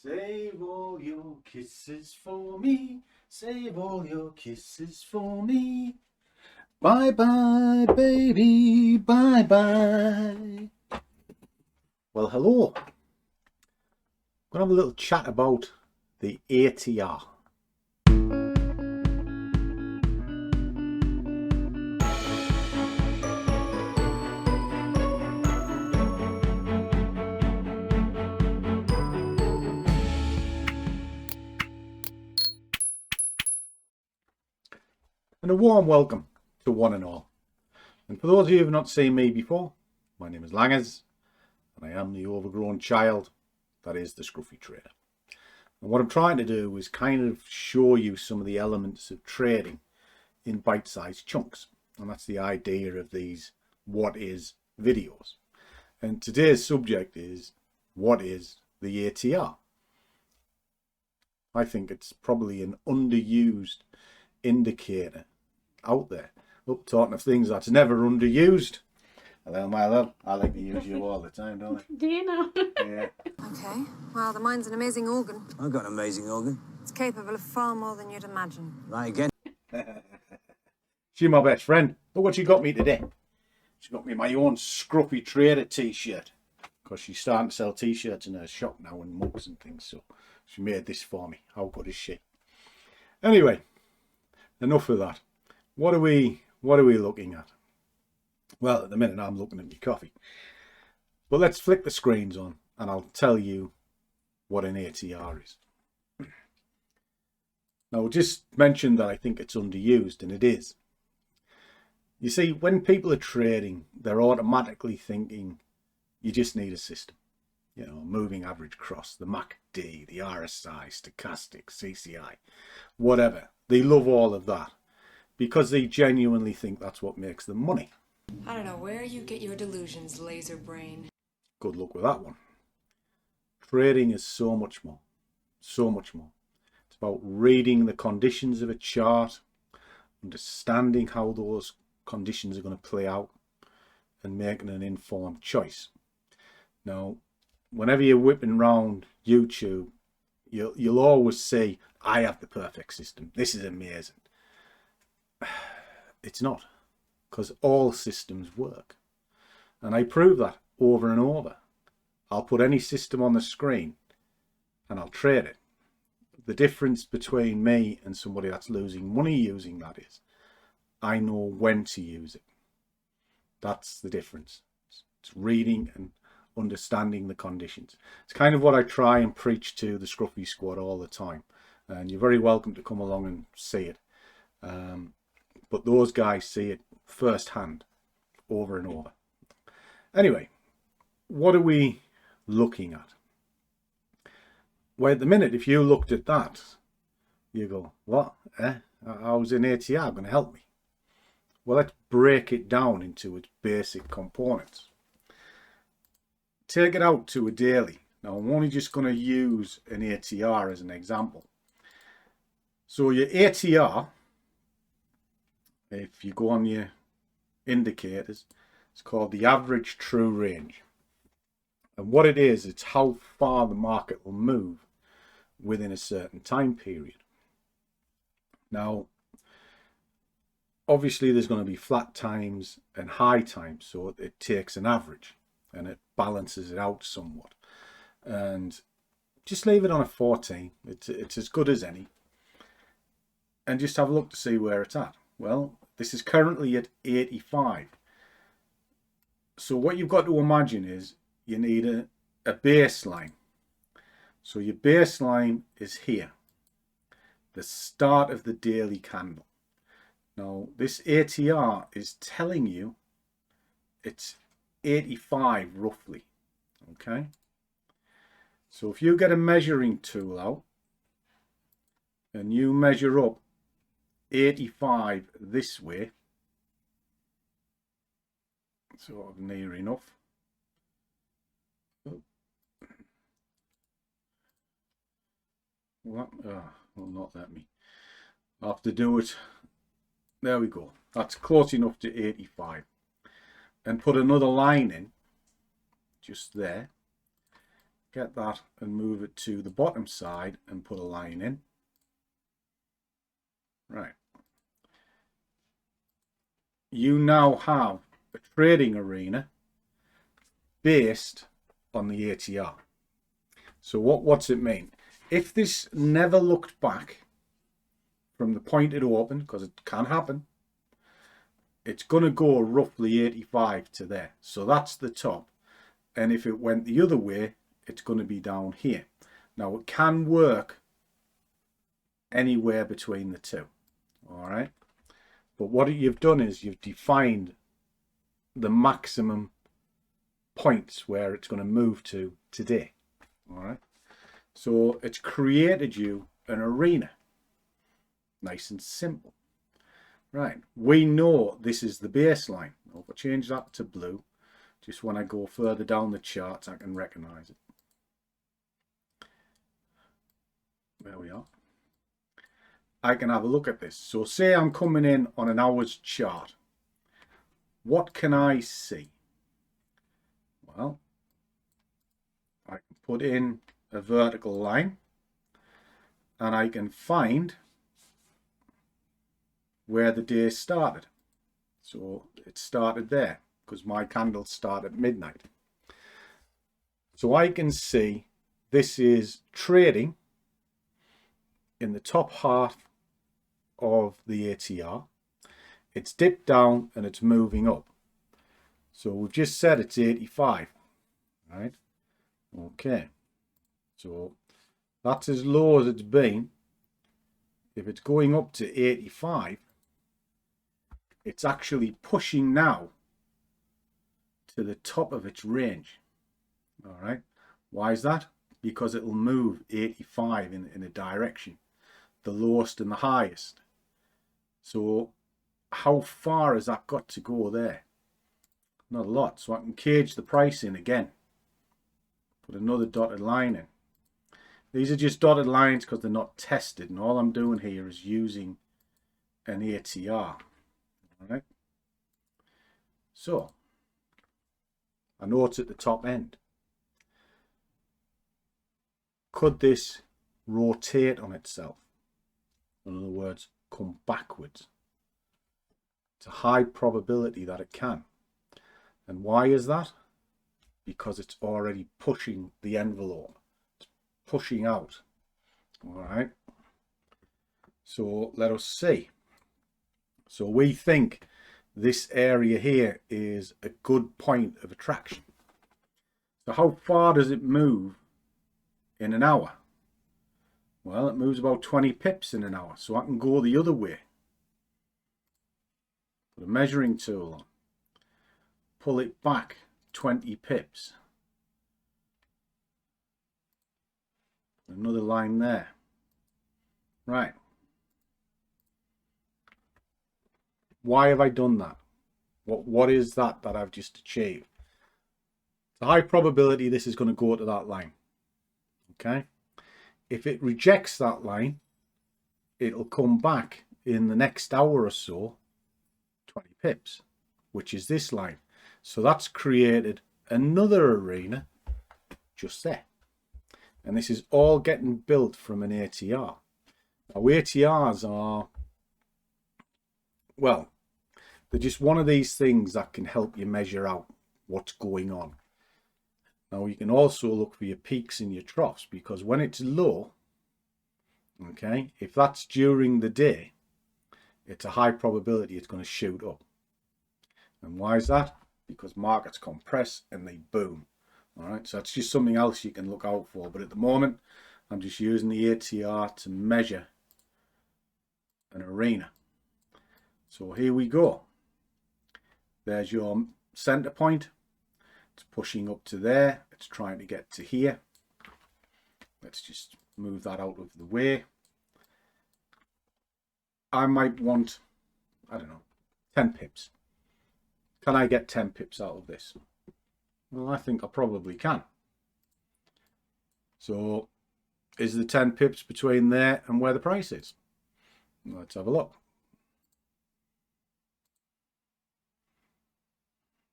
Save all your kisses for me. Save all your kisses for me. Bye bye, baby. Bye bye. Well, hello. We're going to have a little chat about the ATR. And a warm welcome to one and all. And for those of you who have not seen me before, my name is Langers, and I am the overgrown child that is the Scruffy Trader. And what I'm trying to do is kind of show you some of the elements of trading in bite-sized chunks. And that's the idea of these what is videos. And today's subject is, what is the ATR? I think it's probably an underused indicator out there. Look, talking of things that's never underused. Hello, my love. I like to use you all the time, don't I? Do you know? Yeah. Okay. Well, the mind's an amazing organ. I've got an amazing organ. It's capable of far more than you'd imagine. Right again. She's my best friend. Look what she got me today. She got me my own Scruffy Trader t-shirt. Because she's starting to sell t-shirts in her shop now and mugs and things. So she made this for me. How good is she? Anyway, enough of that. What are we looking at? Well, at the minute I'm looking at my coffee. But let's flick the screens on and I'll tell you what an ATR is. Now, I'll just mention that I think it's underused, and it is. You see, when people are trading, they're automatically thinking you just need a system. You know, moving average cross, the MACD, the RSI, stochastic, CCI, whatever. They love all of that because they genuinely think that's what makes them money. I don't know where you get your delusions, laser brain. Good luck with that one. Trading is so much more. So much more. It's about reading the conditions of a chart, understanding how those conditions are going to play out, and making an informed choice. Now, whenever you're whipping around YouTube, you'll always say, I have the perfect system. This is amazing. It's not. Because all systems work. And I prove that over and over. I'll put any system on the screen and I'll trade it. The difference between me and somebody that's losing money using that is I know when to use it. That's the difference. It's reading and understanding the conditions. It's kind of what I try and preach to the Scruffy Squad all the time. And you're very welcome to come along and see it. But those guys see it firsthand over and over. Anyway, what are we looking at? Well, at the minute, if you looked at that, you go, what? How's an ATR going to help me? Well, let's break it down into its basic components. Take it out to a daily. Now, I'm only just going to use an ATR as an example. So your ATR, if you go on your indicators, it's called the average true range. And what it is, it's how far the market will move within a certain time period. Now, obviously there's going to be flat times and high times, so it takes an average and it balances it out somewhat. And just leave it on a 14. It's as good as any. And just have a look to see where it's at. Well, this is currently at 85. So what you've got to imagine is you need a baseline. So your baseline is here. The start of the daily candle. Now this ATR is telling you it's 85 roughly. Okay. So if you get a measuring tool out and you measure up 85 this way, sort of near enough. Will not let me. I'll have to do it. There we go. That's close enough to 85. And put another line in, just there. get that and move it to the bottom side and put a line in. Right. You now have a trading arena based on the ATR. So what's it mean? If this never looked back from the point it opened, because it can happen, it's going to go roughly 85 to there. So that's the top. And if it went the other way, it's going to be down here. Now it can work anywhere between the two. All right. But what you've done is you've defined the maximum points where it's going to move to today. All right. So it's created you an arena. Nice and simple. Right. We know this is the baseline. I'll change that to blue. Just when I go further down the charts, I can recognize it. There we are. I can have a look at this. So say I'm coming in on an hour's chart. What can I see? Well, I can put in a vertical line and I can find where the day started. So it started there because my candles start at midnight. So I can see this is trading in the top half of the ATR. It's dipped down and it's moving up. So we've just said it's 85, right? Okay. So that's as low as it's been. If it's going up to 85, it's actually pushing now to the top of its range. All right. Why is that? Because it will move 85 in a direction, the lowest and the highest. So how far has that got to go there? Not a lot. So I can cage the price in again. Put another dotted line in. These are just dotted lines because they're not tested. And all I'm doing here is using an ATR. All right. So I know it's at the top end. Could this rotate on itself? In other words, come backwards? It's a high probability that it can. And why is that? Because it's already pushing the envelope. It's pushing out. All right. So let us see. So we think this area here is a good point of attraction. So how far does it move in an hour? Well, it moves about 20 pips in an hour. So I can go the other way. Put a measuring tool on. Pull it back 20 pips. Another line there. Right. Why have I done that? What is that I've just achieved? It's a high probability this is going to go to that line. Okay. If it rejects that line, it'll come back in the next hour or so, 20 pips, which is this line. So that's created another arena just there. And this is all getting built from an ATR. Now ATRs are, well, they're just one of these things that can help you measure out what's going on. Now you can also look for your peaks and your troughs, because when it's low, okay, if that's during the day, it's a high probability it's going to shoot up. And why is that? Because markets compress and they boom. All right, so that's just something else you can look out for. But at the moment, I'm just using the ATR to measure an arena. So here we go. There's your center point. It's pushing up to there. It's trying to get to here. Let's just move that out of the way. I might want, I don't know, 10 pips. Can I get 10 pips out of this? Well, I think I probably can. So is the 10 pips between there and where the price is? Let's have a look.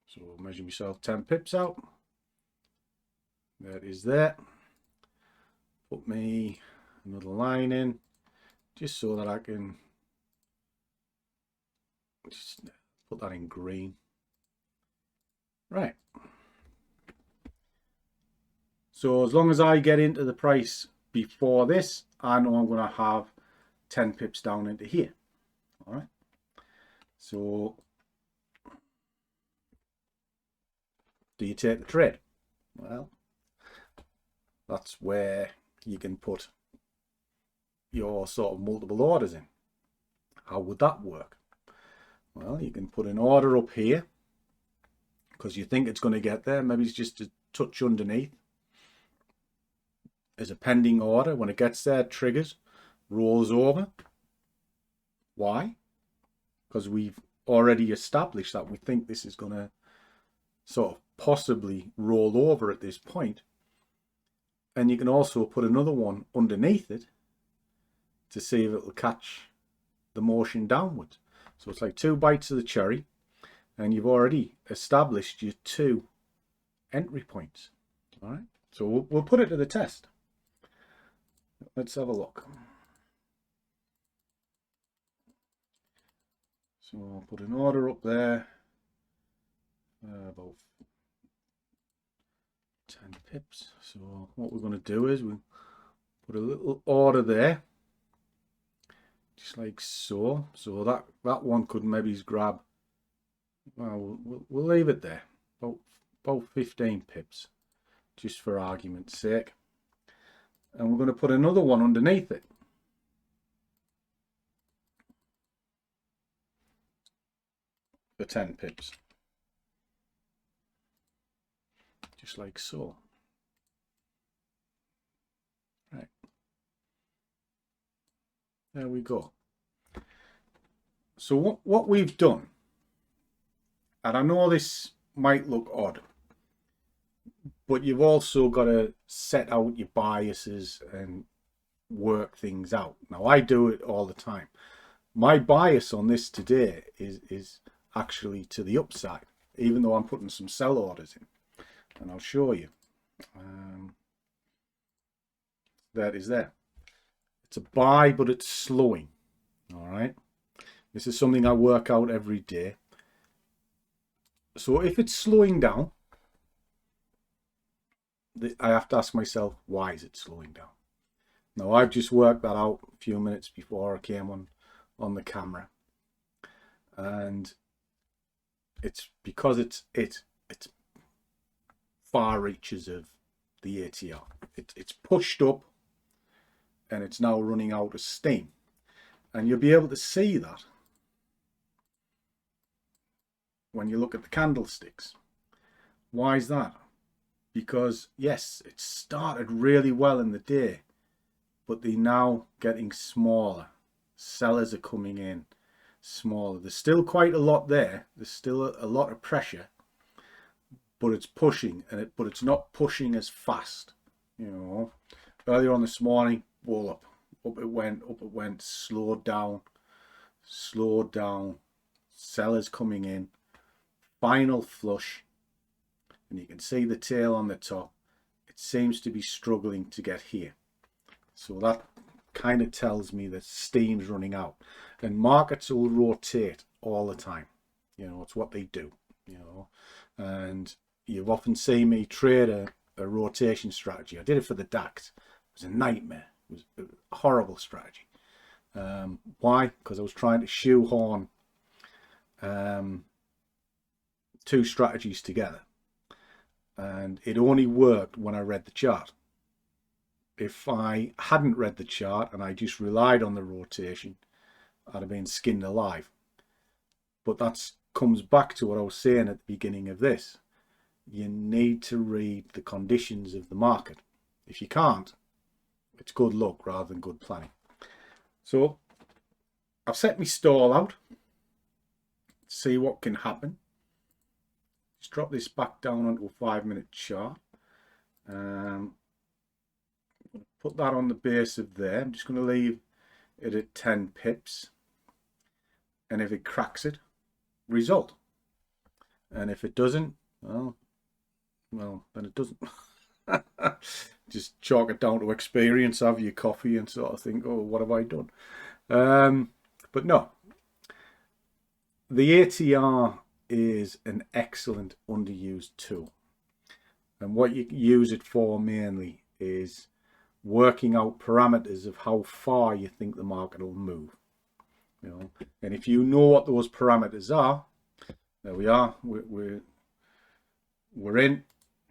So measure myself 10 pips out. There it is there. Put me another line in just so that I can just put that in green. Right. So as long as I get into the price before this, I know I'm going to have 10 pips down into here. All right. So do you take the trade? Well, that's where you can put your sort of multiple orders in. How would that work? Well, you can put an order up here because you think it's going to get there. Maybe it's just a touch underneath. As a pending order. When it gets there, it triggers, rolls over. Why? Because we've already established that we think this is going to sort of possibly roll over at this point. And you can also put another one underneath it to see if it will catch the motion downwards. So it's like 2 bites of the cherry, and you've already established your 2 entry points. All right, so we'll put it to the test. Let's have a look. So I'll put an order up there, about 10 pips. So what we're going to do is we'll put a little order there, just like so. So that one could maybe grab, well, we'll leave it there, about 15 pips, just for argument's sake. And we're going to put another one underneath it. For 10 pips. Just like so. Right. There we go. So what we've done, and I know this might look odd, but you've also got to set out your biases and work things out. Now, I do it all the time. My bias on this today is actually to the upside, even though I'm putting some sell orders in. And I'll show you. That is there. It's a buy, but it's slowing. All right. This is something I work out every day. So if it's slowing down, I have to ask myself, why is it slowing down? Now, I've just worked that out a few minutes before I came on the camera, and it's because it's far reaches of the ATR. It's pushed up, and it's now running out of steam, and you'll be able to see that when you look at the candlesticks. Why is that? Because yes, it started really well in the day, but they're now getting smaller. Sellers are coming in smaller. There's still quite a lot there. There's still a lot of pressure, but it's pushing, but it's not pushing as fast. You know, earlier on this morning, wall up it went, slowed down. Sellers coming in, final flush. And you can see the tail on the top. It seems to be struggling to get here. So that kind of tells me that steam's running out. And markets will rotate all the time. You know, it's what they do. You know, and you've often seen me trade a rotation strategy. I did it for the DAX. It was a nightmare. It was a horrible strategy. Why? Because I was trying to shoehorn 2 strategies together. And it only worked when I read the chart. If I hadn't read the chart and I just relied on the rotation, I'd have been skinned alive. But that comes back to what I was saying at the beginning of this. You need to read the conditions of the market. If you can't, it's good luck rather than good planning. So I've set my stall out. See what can happen. Just drop this back down onto a 5-minute chart. Put that on the base of there. I'm just going to leave it at 10 pips. And if it cracks it, result. And if it doesn't, well, then it doesn't. Just chalk it down to experience, have your coffee and sort of think, oh, what have I done? But no, the ATR is an excellent underused tool. And what you use it for mainly is working out parameters of how far you think the market will move. You know, and if you know what those parameters are, there we are. We're in.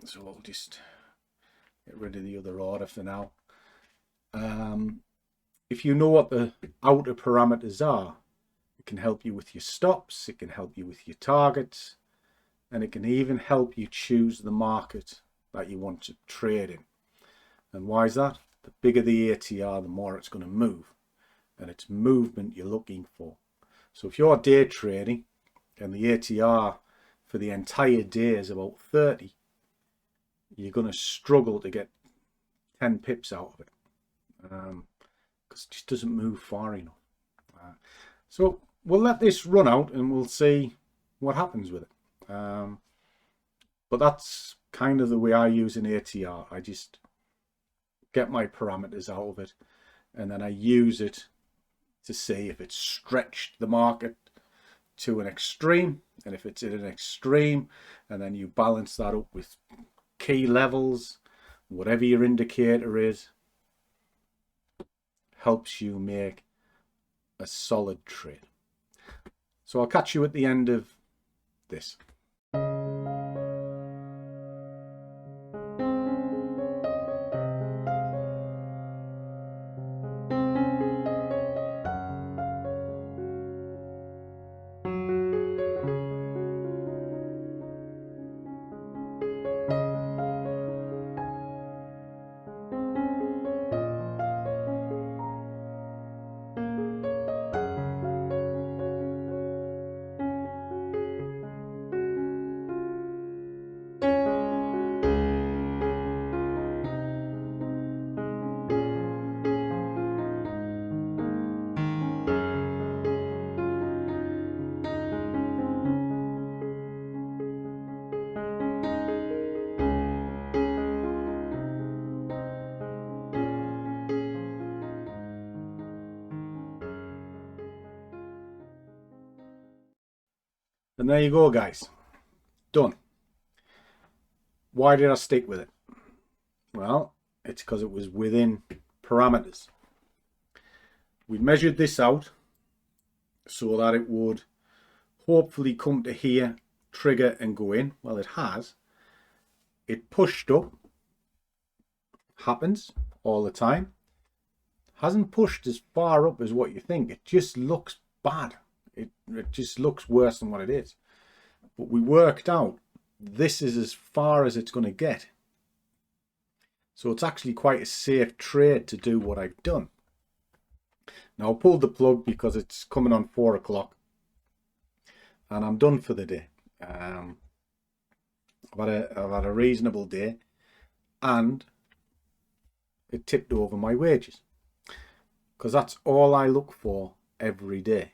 So we'll just get rid of the other order for now. If you know what the outer parameters are, it can help you with your stops. It can help you with your targets, and it can even help you choose the market that you want to trade in. And why is that? The bigger the ATR, the more it's going to move, and it's movement you're looking for. So if you're day trading and the ATR for the entire day is about 30, you're going to struggle to get 10 pips out of it, because it just doesn't move far enough. So we'll let this run out and we'll see what happens with it. But that's kind of the way I use an ATR. I just get my parameters out of it, and then I use it to see if it's stretched the market to an extreme, and if it's at an extreme, and then you balance that up with key levels, whatever your indicator is, helps you make a solid trade. So I'll catch you at the end of this. And there you go, guys. Done. Why did I stick with it? Well, it's because it was within parameters. We measured this out so that it would hopefully come to here, trigger and go in. Well, it has. It pushed up. Happens all the time. Hasn't pushed as far up as what you think. It just looks bad. It just looks worse than what it is. But we worked out this is as far as it's going to get. So it's actually quite a safe trade to do what I've done. Now I pulled the plug because it's coming on 4 o'clock and I'm done for the day. I've had a reasonable day, and it tipped over my wages, because that's all I look for every day.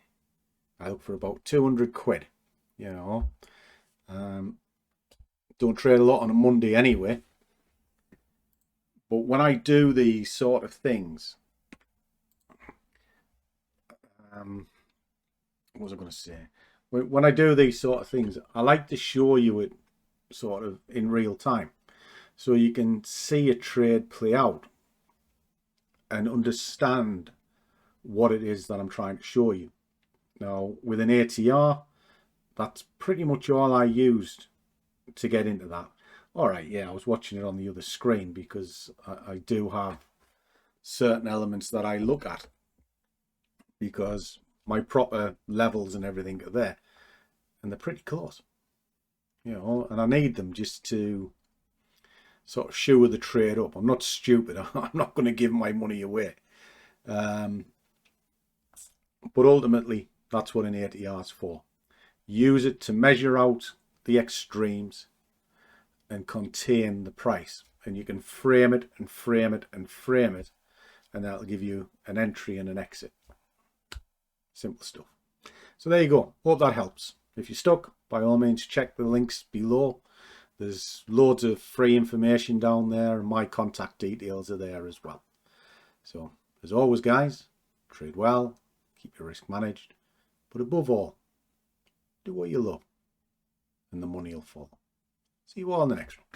I look for about 200 quid, you know. Don't trade a lot on a Monday anyway. But when I do these sort of things, what was I going to say? When I do these sort of things, I like to show you it sort of in real time, so you can see a trade play out and understand what it is that I'm trying to show you. Now, with an ATR, that's pretty much all I used to get into that. All right, yeah, I was watching it on the other screen because I do have certain elements that I look at, because my proper levels and everything are there, and they're pretty close, you know, and I need them just to sort of shore the trade up. I'm not stupid. I'm not going to give my money away. But ultimately, that's what an ATR is for. Use it to measure out the extremes and contain the price. And you can frame it and frame it and frame it, and that'll give you an entry and an exit. Simple stuff. So there you go. Hope that helps. If you're stuck, by all means check the links below. There's loads of free information down there, and my contact details are there as well. So, as always, guys, trade well, keep your risk managed, but above all, do what you love, and the money will follow. See you all in the next one.